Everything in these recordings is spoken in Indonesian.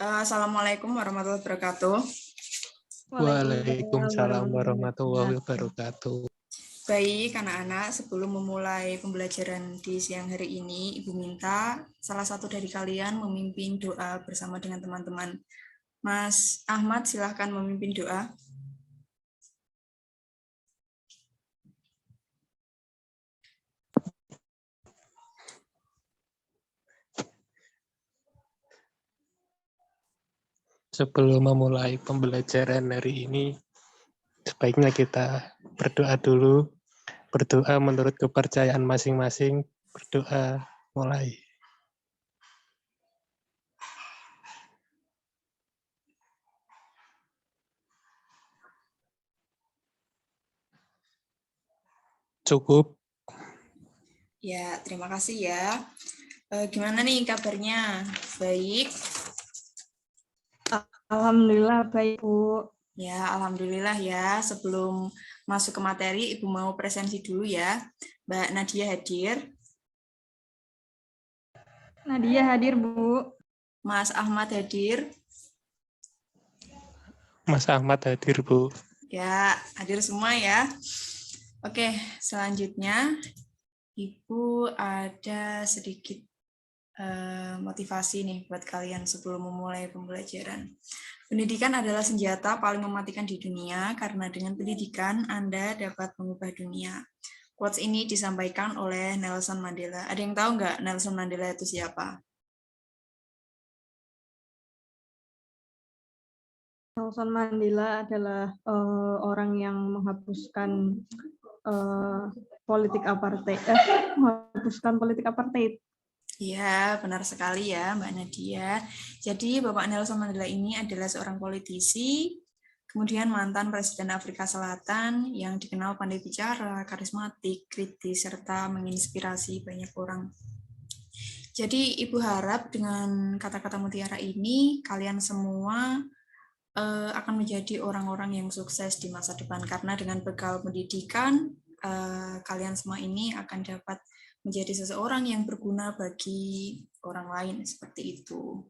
Assalamualaikum warahmatullahi wabarakatuh. Waalaikumsalam warahmatullahi wabarakatuh. Baik, anak-anak, sebelum memulai pembelajaran di siang hari ini, Ibu minta salah satu dari kalian memimpin doa bersama dengan teman-teman. Mas Ahmad, silahkan memimpin doa. Sebelum memulai pembelajaran hari ini, sebaiknya kita berdoa dulu. Berdoa menurut kepercayaan masing-masing. Berdoa mulai. Cukup. Ya, terima kasih ya. Gimana nih kabarnya? Baik? Alhamdulillah baik, Bu. Ya, alhamdulillah ya. Sebelum masuk ke materi, Ibu mau presensi dulu ya. Mbak Nadia hadir. Nadia hadir, Bu. Mas Ahmad hadir. Mas Ahmad hadir, Bu. Ya, hadir semua ya. Oke, selanjutnya Ibu ada sedikit motivasi nih buat kalian sebelum memulai pembelajaran. Pendidikan adalah senjata paling mematikan di dunia karena dengan pendidikan Anda dapat mengubah dunia. Quotes ini disampaikan oleh Nelson Mandela. Ada yang tahu nggak Nelson Mandela itu siapa? Nelson Mandela adalah orang yang menghapuskan politik apartheid. Menghapuskan politik apartheid. Ya, benar sekali ya Mbak Nadia. Jadi Bapak Nelson Mandela ini adalah seorang politisi, kemudian mantan Presiden Afrika Selatan yang dikenal pandai bicara, karismatik, kritis, serta menginspirasi banyak orang. Jadi Ibu harap dengan kata-kata mutiara ini, kalian semua akan menjadi orang-orang yang sukses di masa depan. Karena dengan bekal pendidikan, kalian semua ini akan dapat menjadi seseorang yang berguna bagi orang lain, seperti itu.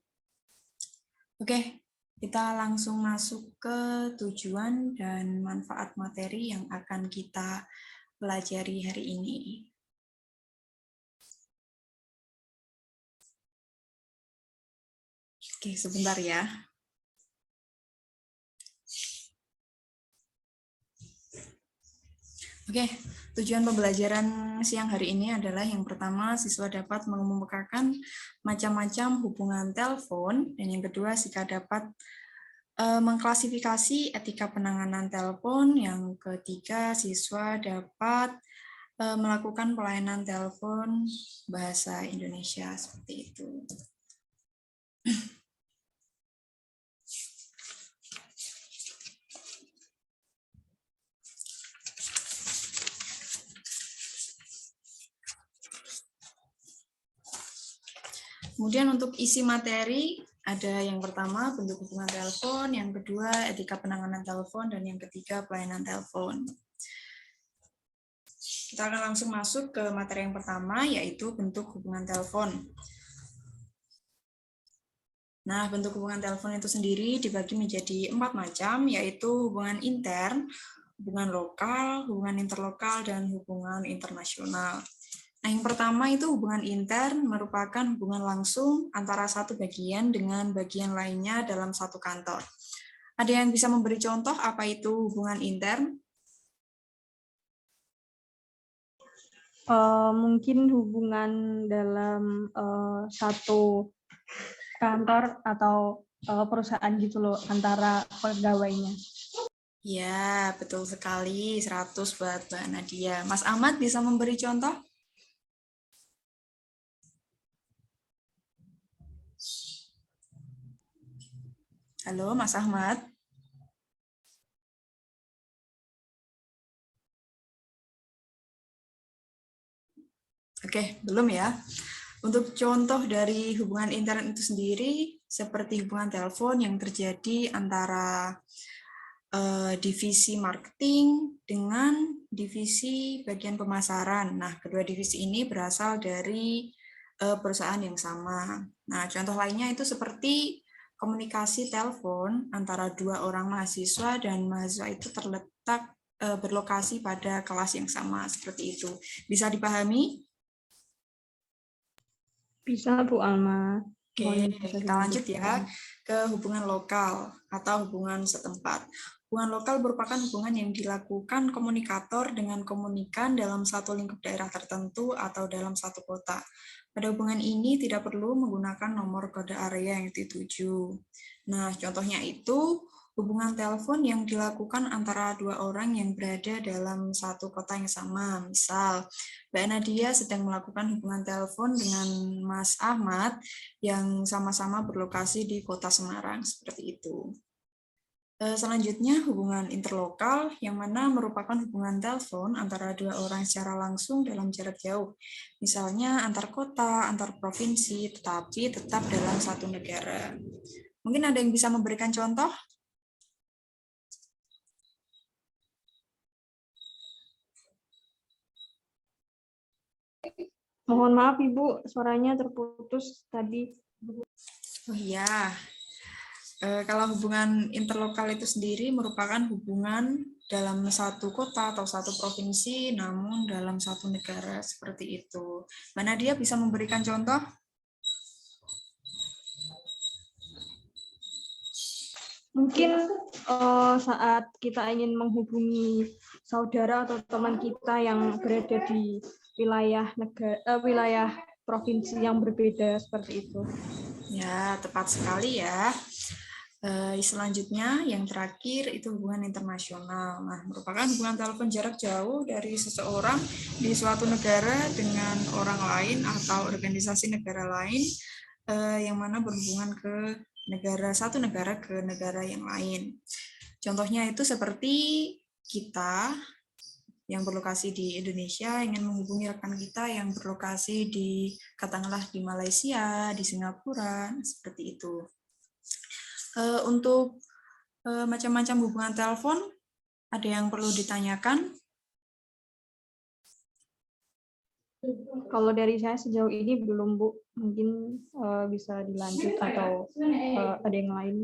Oke, kita langsung masuk ke tujuan dan manfaat materi yang akan kita pelajari hari ini. Oke, sebentar ya. Oke, tujuan pembelajaran siang hari ini adalah yang pertama, siswa dapat mengemukakan macam-macam hubungan telepon, dan yang kedua, siswa dapat mengklasifikasi etika penanganan telepon, yang ketiga, siswa dapat melakukan pelayanan telepon bahasa Indonesia, seperti itu. Kemudian untuk isi materi, ada yang pertama bentuk hubungan telepon, yang kedua etika penanganan telepon, dan yang ketiga pelayanan telepon. Kita akan langsung masuk ke materi yang pertama, yaitu bentuk hubungan telepon. Nah, bentuk hubungan telepon itu sendiri dibagi menjadi 4 macam, yaitu hubungan intern, hubungan lokal, hubungan interlokal, dan hubungan internasional. Nah, yang pertama itu hubungan intern merupakan hubungan langsung antara satu bagian dengan bagian lainnya dalam satu kantor. Ada yang bisa memberi contoh apa itu hubungan intern? Mungkin hubungan dalam satu kantor atau perusahaan gitu loh, antara pegawainya. Ya, betul sekali. 100 buat Mbak Nadia. Mas Ahmad bisa memberi contoh? Halo, Mas Ahmad. Oke, belum ya. Untuk contoh dari hubungan intern itu sendiri, seperti hubungan telepon yang terjadi antara divisi marketing dengan divisi bagian pemasaran. Nah, kedua divisi ini berasal dari perusahaan yang sama. Nah, contoh lainnya itu seperti komunikasi telepon antara dua orang mahasiswa dan mahasiswa itu terletak berlokasi pada kelas yang sama, seperti itu. Bisa dipahami? Bisa, Bu Alma. Oke, kita lanjut ya ke hubungan lokal atau hubungan setempat. Hubungan lokal merupakan hubungan yang dilakukan komunikator dengan komunikan dalam satu lingkup daerah tertentu atau dalam satu kota. Pada hubungan ini tidak perlu menggunakan nomor kode area yang dituju. Nah, contohnya itu hubungan telepon yang dilakukan antara dua orang yang berada dalam satu kota yang sama. Misal, Mbak Nadia sedang melakukan hubungan telepon dengan Mas Ahmad yang sama-sama berlokasi di kota Semarang, seperti itu. Selanjutnya, hubungan interlokal, yang mana merupakan hubungan telepon antara dua orang secara langsung dalam jarak jauh. Misalnya antar kota, antar provinsi, tetapi tetap dalam satu negara. Mungkin ada yang bisa memberikan contoh? Mohon maaf Ibu, suaranya terputus tadi. Oh iya, kalau hubungan interlokal itu sendiri merupakan hubungan dalam satu kota atau satu provinsi, namun dalam satu negara, seperti itu. Mbak Nadia bisa memberikan contoh? Mungkin saat kita ingin menghubungi saudara atau teman kita yang berada di wilayah provinsi yang berbeda, seperti itu. Ya, tepat sekali ya. Selanjutnya, yang terakhir itu hubungan internasional. Nah, merupakan hubungan telepon jarak jauh dari seseorang di suatu negara dengan orang lain atau organisasi negara lain yang mana berhubungan ke satu negara ke negara yang lain. Contohnya itu seperti kita yang berlokasi di Indonesia ingin menghubungi rekan kita yang berlokasi di, katakanlah di Malaysia, di Singapura, seperti itu. Untuk macam-macam hubungan telepon, ada yang perlu ditanyakan? Kalau dari saya sejauh ini belum, Bu. Mungkin bisa dilanjut atau ada yang lain.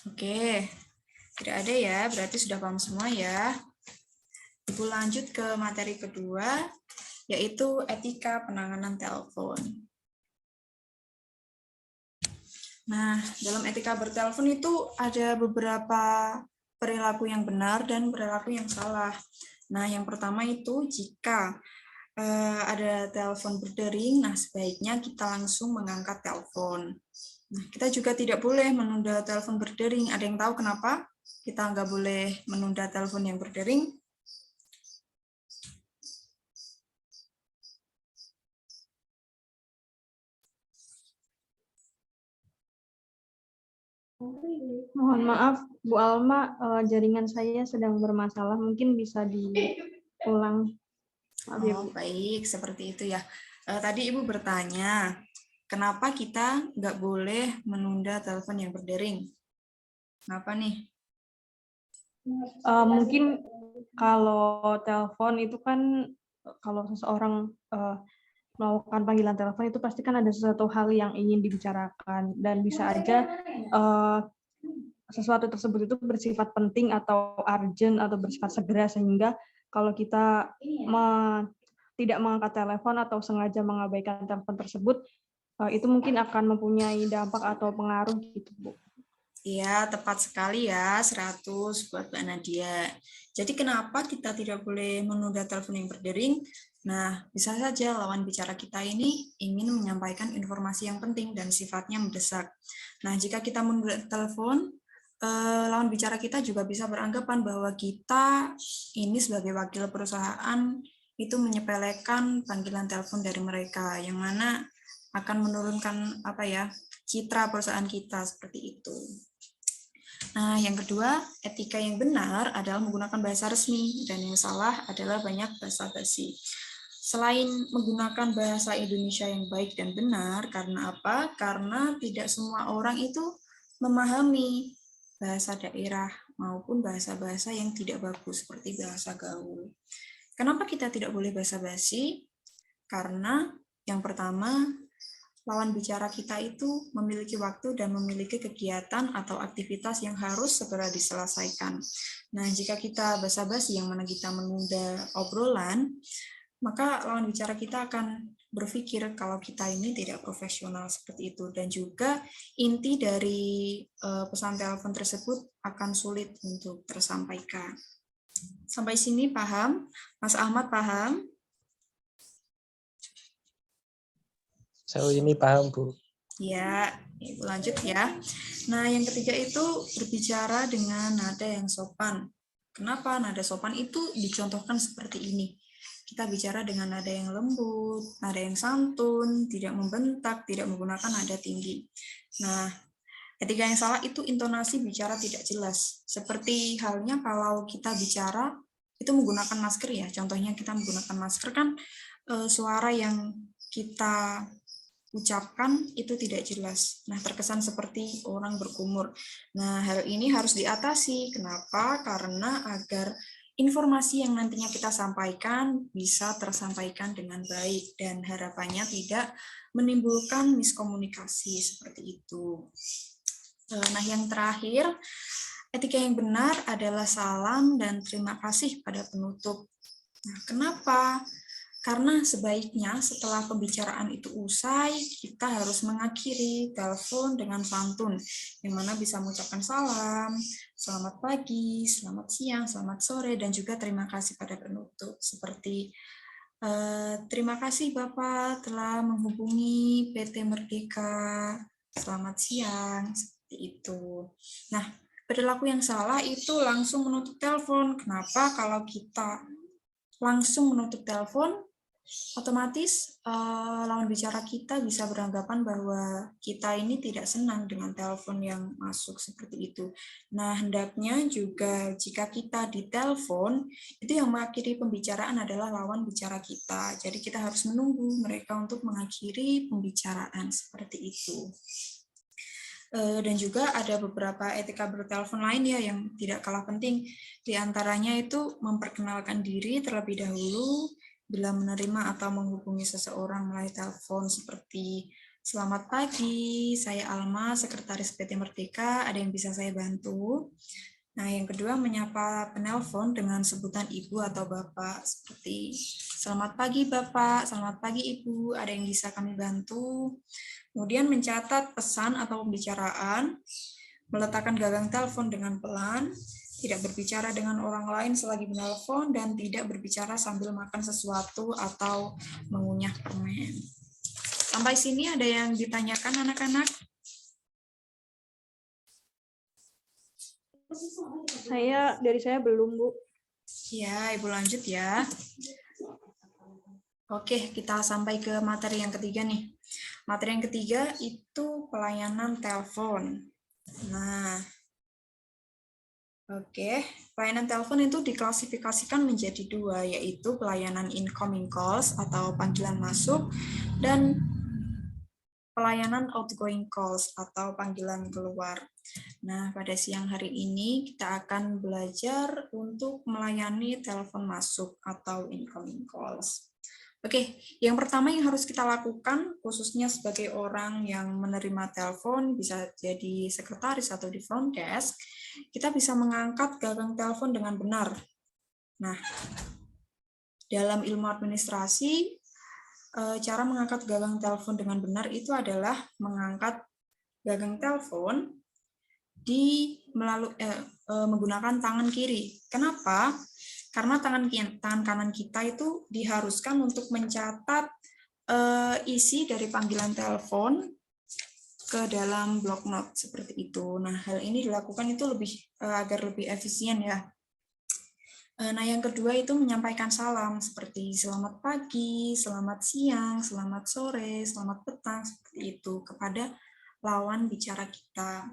Oke, tidak ada ya, berarti sudah paham semua ya. Ibu lanjut ke materi kedua, yaitu etika penanganan telepon. Nah, dalam etika bertelepon itu ada beberapa perilaku yang benar dan perilaku yang salah. Nah, yang pertama itu jika ada telepon berdering, nah sebaiknya kita langsung mengangkat telepon. Nah, kita juga tidak boleh menunda telepon berdering. Ada yang tahu kenapa kita nggak boleh menunda telepon yang berdering? Mohon maaf, Bu Alma, jaringan saya sedang bermasalah. Mungkin bisa diulang. Oh, baik, seperti itu ya. Tadi Ibu bertanya, kenapa kita nggak boleh menunda telepon yang berdering? Kenapa nih? Mungkin kalau telepon itu kan, kalau seseorang melakukan panggilan telepon itu pasti kan ada sesuatu hal yang ingin dibicarakan, dan bisa aja sesuatu tersebut itu bersifat penting atau urgent atau bersifat segera, sehingga kalau kita tidak mengangkat telepon atau sengaja mengabaikan telepon tersebut, itu mungkin akan mempunyai dampak atau pengaruh gitu, Bu. Iya, tepat sekali ya, 100 buat Mbak Nadia. Jadi kenapa kita tidak boleh menunda telepon yang berdering? Nah, bisa saja lawan bicara kita ini ingin menyampaikan informasi yang penting dan sifatnya mendesak. Nah, jika kita menunda telepon, lawan bicara kita juga bisa beranggapan bahwa kita ini sebagai wakil perusahaan itu menyepelekan panggilan telepon dari mereka, yang mana akan menurunkan citra perusahaan kita seperti itu. Nah, yang kedua, etika yang benar adalah menggunakan bahasa resmi, dan yang salah adalah banyak bahasa basi. Selain menggunakan bahasa Indonesia yang baik dan benar, karena apa? Karena tidak semua orang itu memahami bahasa daerah maupun bahasa-bahasa yang tidak bagus, seperti bahasa gaul. Kenapa kita tidak boleh bahasa basi? Karena yang pertama, lawan bicara kita itu memiliki waktu dan memiliki kegiatan atau aktivitas yang harus segera diselesaikan. Nah, jika kita basa-basi yang mana kita menunda obrolan, maka lawan bicara kita akan berpikir kalau kita ini tidak profesional seperti itu. Dan juga inti dari pesan telepon tersebut akan sulit untuk tersampaikan. Sampai sini paham? Mas Ahmad paham? Sejauh ini paham, Bu. Ya, Ibu lanjut ya. Nah, yang ketiga itu berbicara dengan nada yang sopan. Kenapa nada sopan itu dicontohkan seperti ini? Kita bicara dengan nada yang lembut, nada yang santun, tidak membentak, tidak menggunakan nada tinggi. Nah, ketika yang salah itu intonasi bicara tidak jelas. Seperti halnya kalau kita bicara itu menggunakan masker ya. Contohnya kita menggunakan masker kan suara yang kita ucapkan itu tidak jelas. Nah, terkesan seperti orang berkumur. Nah, hal ini harus diatasi. Kenapa? Karena agar informasi yang nantinya kita sampaikan bisa tersampaikan dengan baik dan harapannya tidak menimbulkan miskomunikasi seperti itu. Nah, yang terakhir, etika yang benar adalah salam dan terima kasih pada penutup. Nah, kenapa? Karena sebaiknya setelah pembicaraan itu usai, kita harus mengakhiri telepon dengan santun, yang mana bisa mengucapkan salam, selamat pagi, selamat siang, selamat sore, dan juga terima kasih pada penutup. Seperti, terima kasih Bapak telah menghubungi PT Merdeka, selamat siang, seperti itu. Nah, perilaku yang salah itu langsung menutup telepon. Kenapa? Kalau kita langsung menutup telepon, otomatis lawan bicara kita bisa beranggapan bahwa kita ini tidak senang dengan telepon yang masuk seperti itu. Nah, hendaknya juga jika kita ditelepon, itu yang mengakhiri pembicaraan adalah lawan bicara kita. Jadi kita harus menunggu mereka untuk mengakhiri pembicaraan seperti itu. Dan juga ada beberapa etika bertelepon lain ya yang tidak kalah penting. Di antaranya itu memperkenalkan diri terlebih dahulu bila menerima atau menghubungi seseorang melalui telepon seperti selamat pagi, saya Alma, Sekretaris PT Merdeka, ada yang bisa saya bantu? Nah, yang kedua menyapa penelpon dengan sebutan Ibu atau Bapak seperti selamat pagi Bapak, selamat pagi Ibu, ada yang bisa kami bantu? Kemudian mencatat pesan atau pembicaraan, meletakkan gagang telepon dengan pelan, tidak berbicara dengan orang lain selagi menelpon, dan tidak berbicara sambil makan sesuatu atau mengunyah permen. Sampai sini ada yang ditanyakan anak-anak? Dari saya belum, Bu. Ya, Ibu lanjut ya. Oke, kita sampai ke materi yang ketiga nih. Materi yang ketiga itu pelayanan telepon. Nah, oke, pelayanan telepon itu diklasifikasikan menjadi dua, yaitu pelayanan incoming calls atau panggilan masuk dan pelayanan outgoing calls atau panggilan keluar. Nah, pada siang hari ini kita akan belajar untuk melayani telepon masuk atau incoming calls. Oke, yang pertama yang harus kita lakukan, khususnya sebagai orang yang menerima telepon, bisa jadi sekretaris atau di front desk, kita bisa mengangkat gagang telepon dengan benar. Nah, dalam ilmu administrasi, cara mengangkat gagang telepon dengan benar itu adalah mengangkat gagang telepon menggunakan tangan kiri. Kenapa? Karena tangan kanan kita itu diharuskan untuk mencatat isi dari panggilan telepon ke dalam blok note seperti itu. Nah, hal ini dilakukan itu agar lebih efisien ya. Nah, yang kedua itu menyampaikan salam seperti selamat pagi, selamat siang, selamat sore, selamat petang seperti itu kepada lawan bicara kita.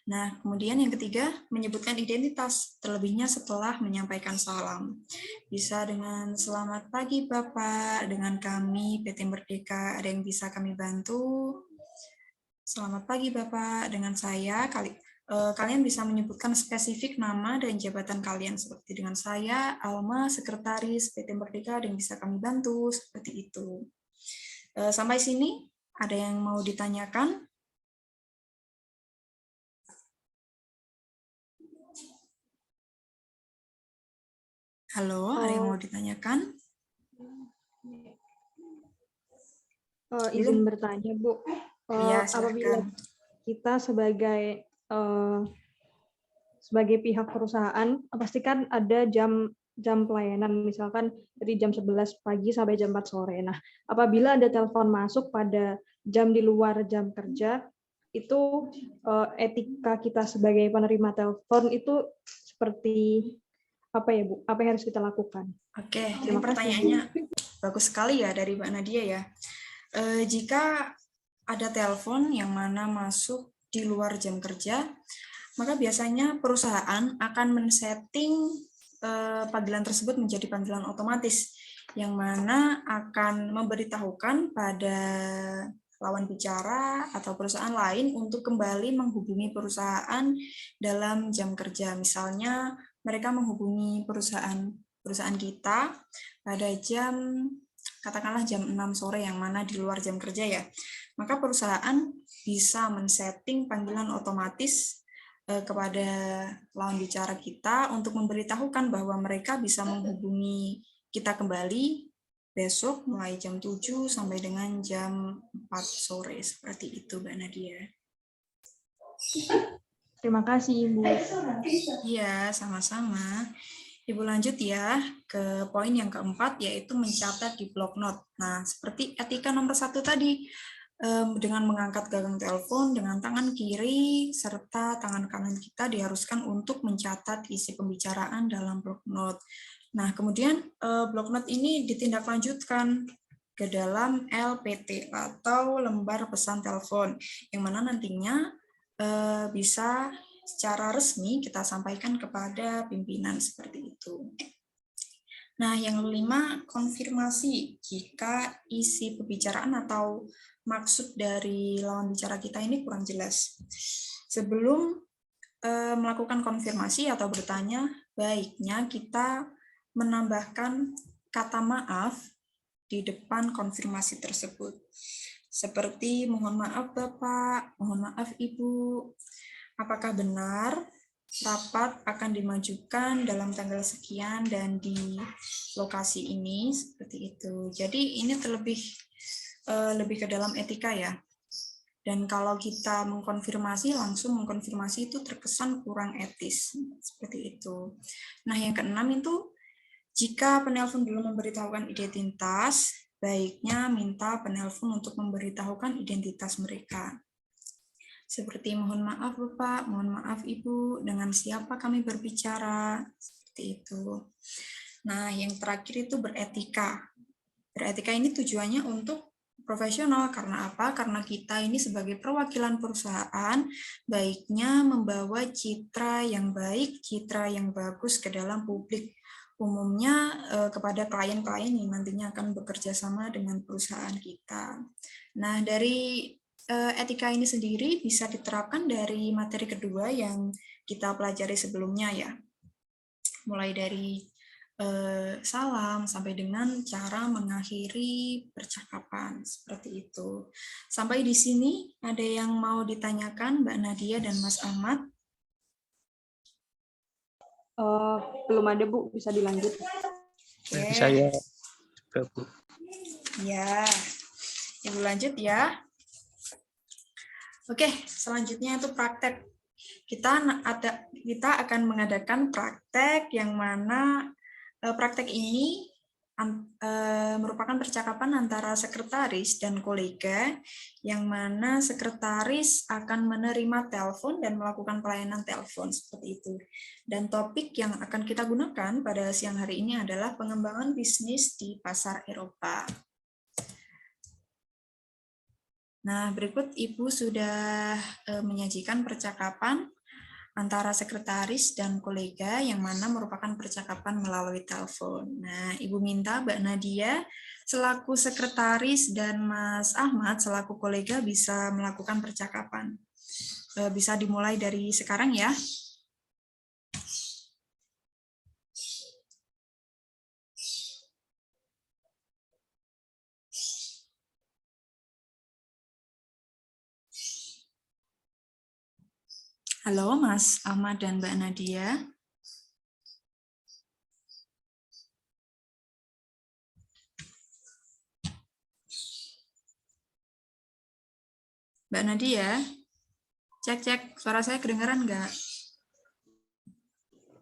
Nah, kemudian yang ketiga, menyebutkan identitas, terlebihnya setelah menyampaikan salam. Bisa dengan selamat pagi Bapak, dengan kami PT Merdeka, ada yang bisa kami bantu? Selamat pagi Bapak, dengan saya, kalian bisa menyebutkan spesifik nama dan jabatan kalian, seperti dengan saya, Alma, Sekretaris PT Merdeka, ada yang bisa kami bantu, seperti itu. Sampai sini, Ada yang mau ditanyakan? Halo, ada yang mau ditanyakan? Izin bertanya, Bu. Iya, Apabila silahkan. kita sebagai pihak perusahaan, pasti kan ada jam pelayanan, misalkan dari jam 11 pagi sampai jam 4 sore. Nah, apabila ada telepon masuk pada jam di luar jam kerja, itu etika kita sebagai penerima telepon itu seperti apa ya, Bu? Apa yang harus kita lakukan? Oke, ini Terima kasih, Bu. pertanyaannya bagus sekali ya dari Mbak Nadia ya. Jika ada telepon yang mana masuk di luar jam kerja, maka biasanya perusahaan akan men-setting panggilan tersebut menjadi panggilan otomatis, yang mana akan memberitahukan pada lawan bicara atau perusahaan lain untuk kembali menghubungi perusahaan dalam jam kerja. Misalnya mereka menghubungi perusahaan kita pada katakanlah jam 6 sore yang mana di luar jam kerja ya. Maka perusahaan bisa men-setting panggilan otomatis kepada lawan bicara kita untuk memberitahukan bahwa mereka bisa menghubungi kita kembali besok mulai jam 7 sampai dengan jam 4 sore. Seperti itu, Mbak Nadia. Terima kasih, Ibu. Iya, sama-sama. Ibu lanjut ya ke poin yang keempat, yaitu mencatat di blok note. Nah, seperti etika nomor 1 tadi, dengan mengangkat gagang telepon dengan tangan kiri serta tangan kanan kita diharuskan untuk mencatat isi pembicaraan dalam blok note. Nah, kemudian blok note ini ditindaklanjutkan ke dalam LPT atau lembar pesan telepon, yang mana nantinya bisa secara resmi kita sampaikan kepada pimpinan seperti itu. Nah, yang kelima, konfirmasi jika isi pembicaraan atau maksud dari lawan bicara kita ini kurang jelas. Sebelum melakukan konfirmasi atau bertanya, baiknya kita menambahkan kata maaf di depan konfirmasi tersebut. Seperti mohon maaf Bapak, mohon maaf Ibu, apakah benar rapat akan dimajukan dalam tanggal sekian dan di lokasi ini, seperti itu. Jadi ini lebih ke dalam etika ya. Dan kalau kita langsung mengkonfirmasi itu terkesan kurang etis, seperti itu. Nah, yang keenam itu, jika penelpon belum memberitahukan identitas, baiknya minta penelpon untuk memberitahukan identitas mereka. Seperti mohon maaf Bapak, mohon maaf Ibu, dengan siapa kami berbicara, seperti itu. Nah, yang terakhir itu beretika. Beretika ini tujuannya untuk profesional. Karena apa? Karena kita ini sebagai perwakilan perusahaan, baiknya membawa citra yang baik, citra yang bagus ke dalam publik. Umumnya kepada klien-klien yang nantinya akan bekerja sama dengan perusahaan kita. Nah, dari etika ini sendiri bisa diterapkan dari materi kedua yang kita pelajari sebelumnya ya. Mulai dari salam sampai dengan cara mengakhiri percakapan, seperti itu. Sampai di sini ada yang mau ditanyakan Mbak Nadia dan Mas Ahmad? Belum ada, Bu, bisa dilanjut. Oke. Saya Bu. Ya, Ibu lanjut ya. Oke, selanjutnya itu praktek. Kita akan mengadakan praktek yang mana praktek ini merupakan percakapan antara sekretaris dan kolega, yang mana sekretaris akan menerima telepon dan melakukan pelayanan telepon, seperti itu. Dan topik yang akan kita gunakan pada siang hari ini adalah pengembangan bisnis di pasar Eropa. Nah, berikut Ibu sudah menyajikan percakapan antara sekretaris dan kolega yang mana merupakan percakapan melalui telepon. Nah, Ibu minta Mbak Nadia selaku sekretaris dan Mas Ahmad selaku kolega bisa melakukan percakapan. Bisa dimulai dari sekarang ya. Halo Mas Ahmad dan Mbak Nadia. Mbak Nadia, cek suara saya kedengaran nggak?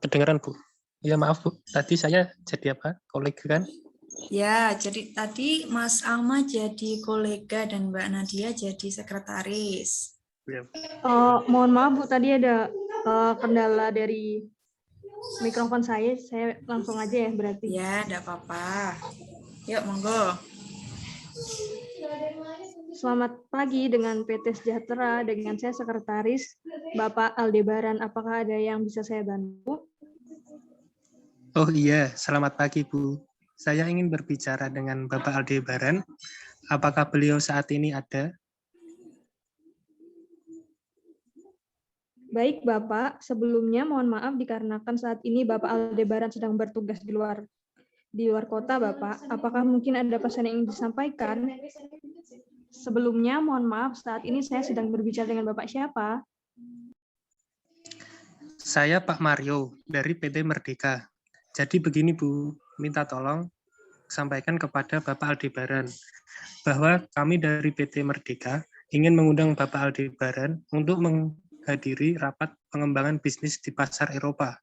Kedengaran, Bu. Ya, maaf, Bu. Tadi saya jadi apa? Kolega kan? Ya, jadi tadi Mas Ahmad jadi kolega dan Mbak Nadia jadi sekretaris. Ya. Mohon maaf Bu, tadi ada kendala dari mikrofon saya langsung aja ya berarti. Ya, enggak apa-apa. Yuk, monggo. Selamat pagi dengan PT Sejahtera, dengan saya sekretaris Bapak Aldebaran. Apakah ada yang bisa saya bantu? Oh iya, selamat pagi, Bu. Saya ingin berbicara dengan Bapak Aldebaran. Apakah beliau saat ini ada? Baik Bapak, sebelumnya mohon maaf dikarenakan saat ini Bapak Aldebaran sedang bertugas di luar kota Bapak. Apakah mungkin ada pesan yang ingin disampaikan? Sebelumnya mohon maaf saat ini saya sedang berbicara dengan Bapak siapa? Saya Pak Mario dari PT Merdeka. Jadi begini, Bu, minta tolong sampaikan kepada Bapak Aldebaran bahwa kami dari PT Merdeka ingin mengundang Bapak Aldebaran untuk menghadiri rapat pengembangan bisnis di pasar Eropa.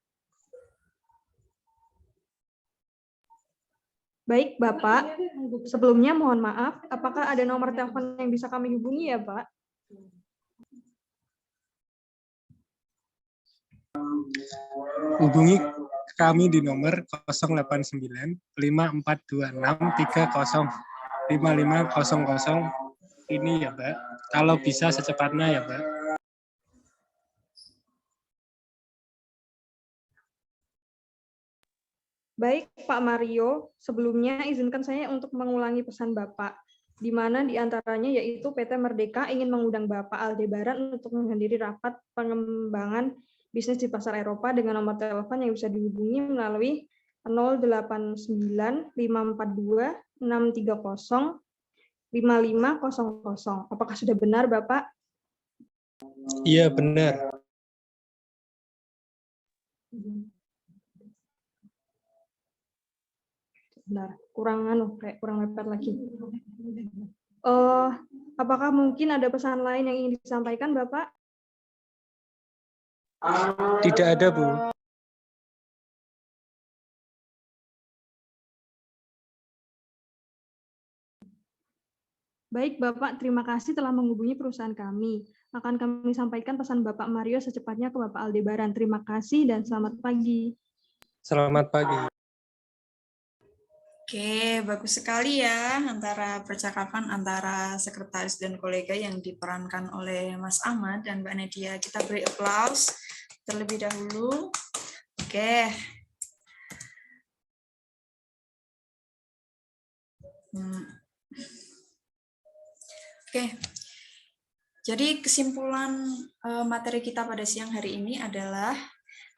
Baik Bapak, sebelumnya mohon maaf, apakah ada nomor telepon yang bisa kami hubungi ya Pak? Hubungi kami di nomor 089 5426 30 ini ya, Mbak. Kalau bisa secepatnya ya, Mbak. Baik Pak Mario, sebelumnya izinkan saya untuk mengulangi pesan Bapak, di mana diantaranya yaitu PT Merdeka ingin mengundang Bapak Aldebaran untuk menghadiri rapat pengembangan bisnis di pasar Eropa dengan nomor telepon yang bisa dihubungi melalui 089 542 630 5500. Apakah sudah benar Bapak? Iya, benar. Benar, kurang mepet lagi. Apakah mungkin ada pesan lain yang ingin disampaikan Bapak? Tidak ada, Bu. Baik Bapak, terima kasih telah menghubungi perusahaan kami. Akan kami sampaikan pesan Bapak Mario secepatnya ke Bapak Aldebaran. Terima kasih dan selamat pagi. Selamat pagi. Oke, bagus sekali ya antara percakapan antara sekretaris dan kolega yang diperankan oleh Mas Ahmad dan Mbak Nadia. Kita beri aplaus terlebih dahulu. Oke. Oke. Jadi kesimpulan materi kita pada siang hari ini adalah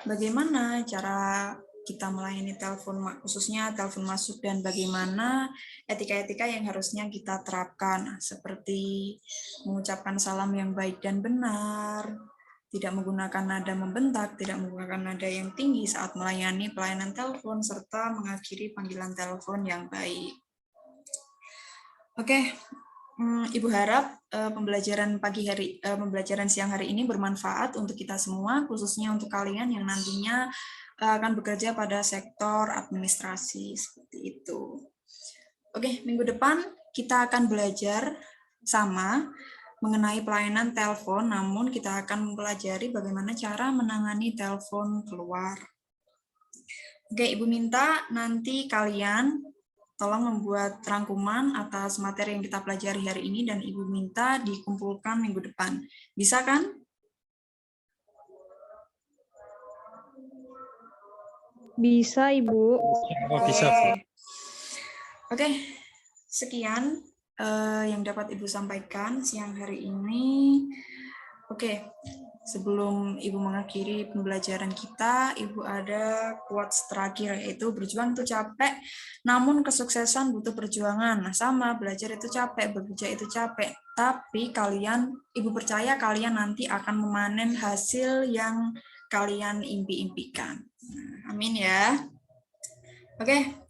bagaimana cara kita melayani telepon, khususnya telepon masuk, dan bagaimana etika-etika yang harusnya kita terapkan, seperti mengucapkan salam yang baik dan benar, tidak menggunakan nada membentak, tidak menggunakan nada yang tinggi saat melayani pelayanan telepon, serta mengakhiri panggilan telepon yang baik. Oke, Ibu harap pembelajaran siang hari ini bermanfaat untuk kita semua, khususnya untuk kalian yang nantinya akan bekerja pada sektor administrasi seperti itu. Oke, minggu depan kita akan belajar sama mengenai pelayanan telepon, namun kita akan mempelajari bagaimana cara menangani telepon keluar. Oke, Ibu minta nanti kalian tolong membuat rangkuman atas materi yang kita pelajari hari ini dan Ibu minta dikumpulkan minggu depan. Bisa kan? Bisa, Ibu. Oh, bisa. Oke, sekian yang dapat Ibu sampaikan siang hari ini. Oke, sebelum Ibu mengakhiri pembelajaran kita, Ibu ada quotes terakhir, yaitu berjuang itu capek, namun kesuksesan butuh perjuangan. Nah, sama, belajar itu capek, bekerja itu capek, tapi Ibu percaya kalian nanti akan memanen hasil yang kalian impi-impikan. Nah, amin ya. Oke,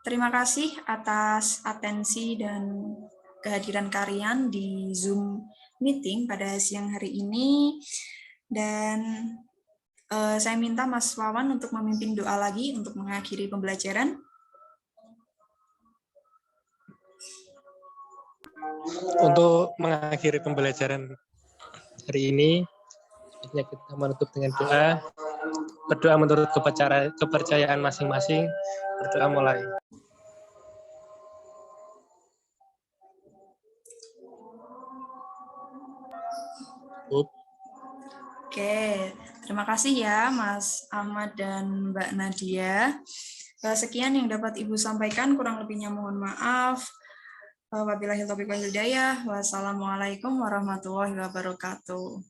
terima kasih atas atensi dan kehadiran kalian di Zoom meeting pada siang hari ini, dan saya minta Mas Wawan untuk memimpin doa lagi untuk mengakhiri pembelajaran. Untuk mengakhiri pembelajaran hari ini, sebaiknya kita menutup dengan doa. Berdoa menurut kepercayaan masing-masing. Berdoa mulai. Oke, terima kasih ya Mas Ahmad dan Mbak Nadia. Sekian yang dapat Ibu sampaikan, kurang lebihnya mohon maaf. Wabillahi taufiq wal hidayah. Wassalamualaikum warahmatullahi wabarakatuh.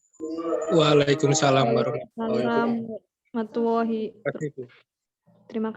Waalaikumsalam warahmatullahi wabarakatuh. Warahmatullahi. Terima kasih, Bu. Terima kasih.